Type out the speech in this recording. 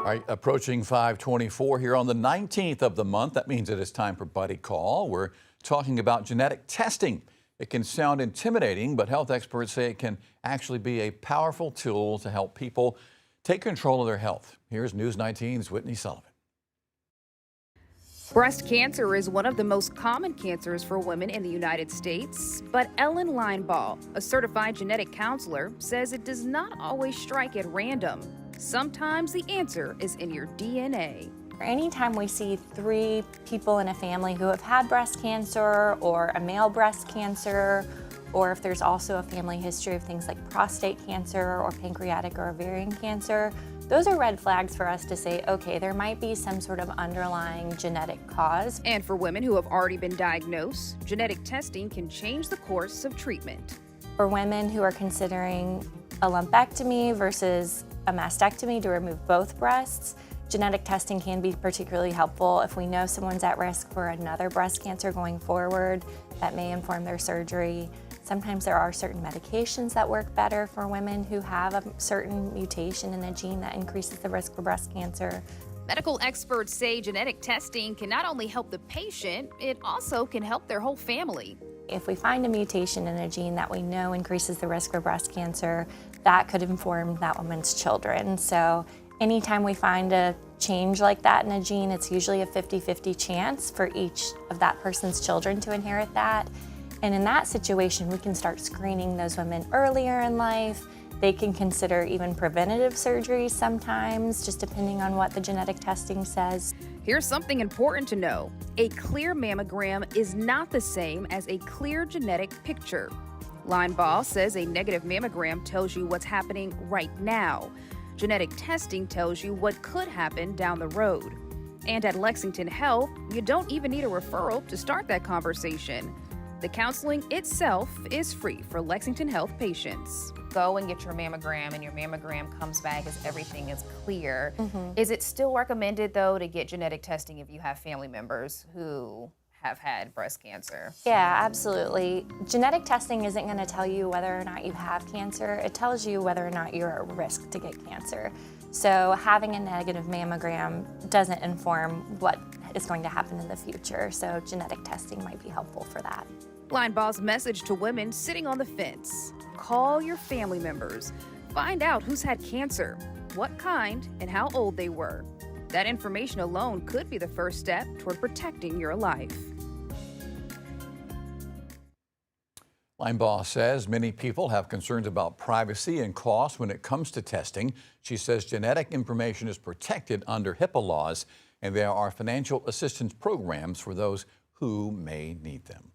All right, approaching 5:24 here on the 19th of the month. That means it is time for Buddy Call. We're talking about genetic testing. It can sound intimidating, but health experts say it can actually be a powerful tool to help people take control of their health. Here's News 19's Whitney Sullivan. Breast cancer is one of the most common cancers for women in the United States, but Ellen Linebaugh, a certified genetic counselor, says it does not always strike at random. Sometimes the answer is in your DNA. Anytime we see 3 people in a family who have had breast cancer or a male breast cancer, or if there's also a family history of things like prostate cancer or pancreatic or ovarian cancer, those are red flags for us to say, okay, there might be some sort of underlying genetic cause. And for women who have already been diagnosed, genetic testing can change the course of treatment. For women who are considering a lumpectomy versus a mastectomy to remove both breasts, genetic testing can be particularly helpful. If we know someone's at risk for another breast cancer going forward, that may inform their surgery. Sometimes there are certain medications that work better for women who have a certain mutation in a gene that increases the risk for breast cancer. Medical experts say genetic testing can not only help the patient, it also can help their whole family. If we find a mutation in a gene that we know increases the risk for breast cancer, that could inform that woman's children. So anytime we find a change like that in a gene, it's usually a 50-50 chance for each of that person's children to inherit that. And in that situation, we can start screening those women earlier in life. They can consider even preventative surgery sometimes, just depending on what the genetic testing says. Here's something important to know. A clear mammogram is not the same as a clear genetic picture. Linebaugh says a negative mammogram tells you what's happening right now. Genetic testing tells you what could happen down the road. And at Lexington Health, you don't even need a referral to start that conversation. The counseling itself is free for Lexington Health patients. Go and get your mammogram, and your mammogram comes back as everything is clear. Is it still recommended, though, to get genetic testing if you have family members who have had breast cancer? Yeah, absolutely. Genetic testing isn't going to tell you whether or not you have cancer. It tells you whether or not you're at risk to get cancer. So having a negative mammogram doesn't inform what is going to happen in the future. So genetic testing might be helpful for that. Linebaugh's message to women sitting on the fence: call your family members. Find out who's had cancer, what kind, and how old they were. That information alone could be the first step toward protecting your life. Linebaugh says many people have concerns about privacy and cost when it comes to testing. She says genetic information is protected under HIPPA laws, and there are financial assistance programs for those who may need them.